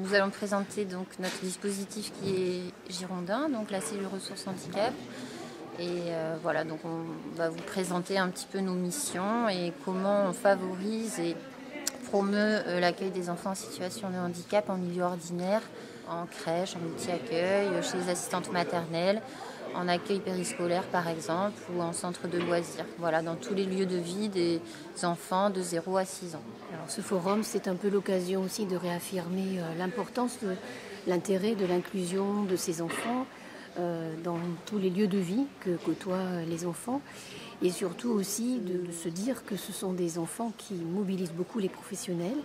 Nous allons présenter donc notre dispositif qui est girondin, donc la cellule ressources handicap. Et voilà, donc on va vous présenter un petit peu nos missions et comment on favorise et promeut l'accueil des enfants en situation de handicap en milieu ordinaire, en crèche, en multi-accueil, chez les assistantes maternelles, en accueil périscolaire par exemple, ou en centre de loisirs. Voilà, dans tous les lieux de vie des enfants de 0 à 6 ans. Alors, ce forum, c'est un peu l'occasion aussi de réaffirmer l'importance de l'intérêt de l'inclusion de ces enfants dans tous les lieux de vie que côtoient les enfants. Et surtout aussi de se dire que ce sont des enfants qui mobilisent beaucoup les professionnels,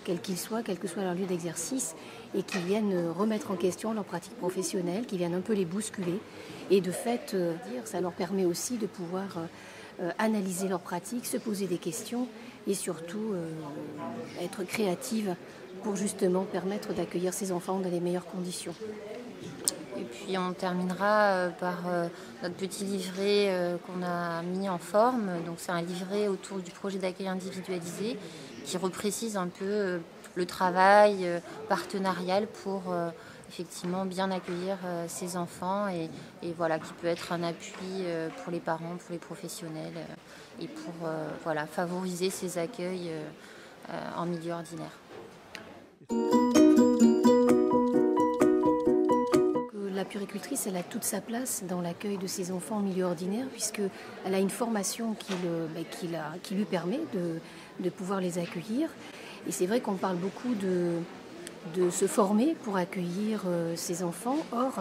quels qu'ils soient, quel que soit leur lieu d'exercice, et qui viennent remettre en question leur pratique professionnelle, qui viennent un peu les bousculer. Et de fait, ça leur permet aussi de pouvoir analyser leur pratique, se poser des questions et surtout être créative pour justement permettre d'accueillir ces enfants dans les meilleures conditions. Et puis on terminera par notre petit livret qu'on a mis en forme. Donc c'est un livret autour du projet d'accueil individualisé qui reprécise un peu le travail partenarial pour effectivement bien accueillir ces enfants et voilà, qui peut être un appui pour les parents, pour les professionnels et pour voilà, favoriser ces accueils en milieu ordinaire. La puéricultrice, elle a toute sa place dans l'accueil de ces enfants en milieu ordinaire puisqu'elle a une formation qui lui permet de pouvoir les accueillir. Et c'est vrai qu'on parle beaucoup de se former pour accueillir ces enfants. Or,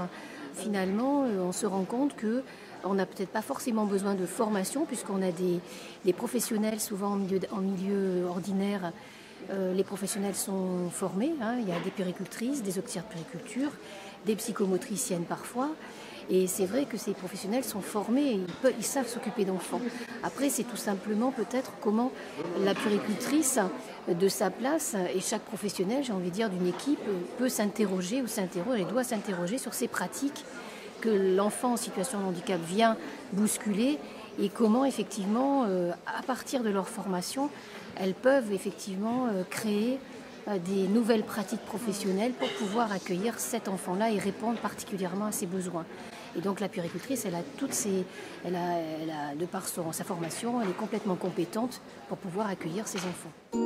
finalement, on se rend compte qu'on n'a peut-être pas forcément besoin de formation puisqu'on a des professionnels souvent en milieu ordinaire. Les professionnels sont formés, il y a des puéricultrices, des auxiliaires de puériculture, des psychomotriciennes parfois. Et c'est vrai que ces professionnels sont formés, ils savent s'occuper d'enfants. Après, c'est tout simplement peut-être comment la puéricultrice, de sa place, et chaque professionnel, j'ai envie de dire, d'une équipe, peut s'interroger ou s'interroge et doit s'interroger sur ces pratiques que l'enfant en situation de handicap vient bousculer et comment effectivement, à partir de leur formation, elles peuvent effectivement créer des nouvelles pratiques professionnelles pour pouvoir accueillir cet enfant-là et répondre particulièrement à ses besoins. Et donc la puéricultrice, elle a de par sa formation, elle est complètement compétente pour pouvoir accueillir ces enfants. Donc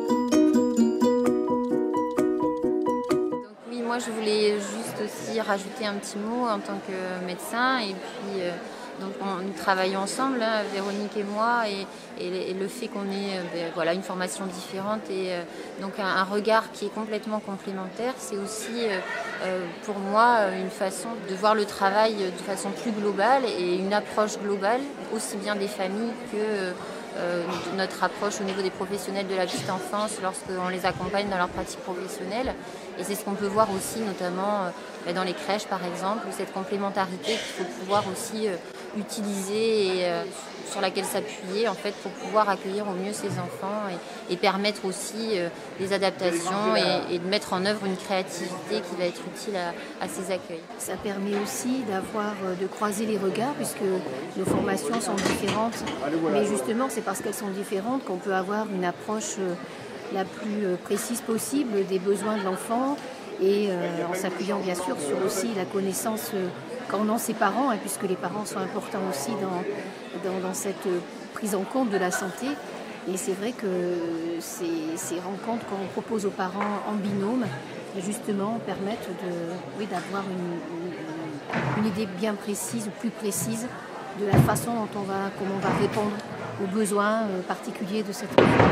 oui, moi je voulais juste aussi rajouter un petit mot en tant que médecin et puis donc nous travaillons ensemble, Véronique et moi, et le fait qu'on ait voilà, une formation différente et donc un regard qui est complètement complémentaire, c'est aussi pour moi une façon de voir le travail de façon plus globale et une approche globale, aussi bien des familles que notre approche au niveau des professionnels de la petite enfance lorsqu'on les accompagne dans leur pratique professionnelle. Et c'est ce qu'on peut voir aussi notamment dans les crèches par exemple, cette complémentarité qu'il faut pouvoir aussi utiliser et sur laquelle s'appuyer en fait pour pouvoir accueillir au mieux ces enfants et permettre aussi des adaptations et de mettre en œuvre une créativité qui va être utile à ces accueils. Ça permet aussi de croiser les regards puisque nos formations sont différentes, mais justement c'est parce qu'elles sont différentes qu'on peut avoir une approche la plus précise possible des besoins de l'enfant et en s'appuyant bien sûr sur aussi la connaissance qu'en ont ses parents, puisque les parents sont importants aussi dans cette prise en compte de la santé. Et c'est vrai que ces rencontres qu'on propose aux parents en binôme, justement, permettent d'avoir une idée bien précise, ou plus précise, de la façon comment on va répondre aux besoins particuliers de cette enfant.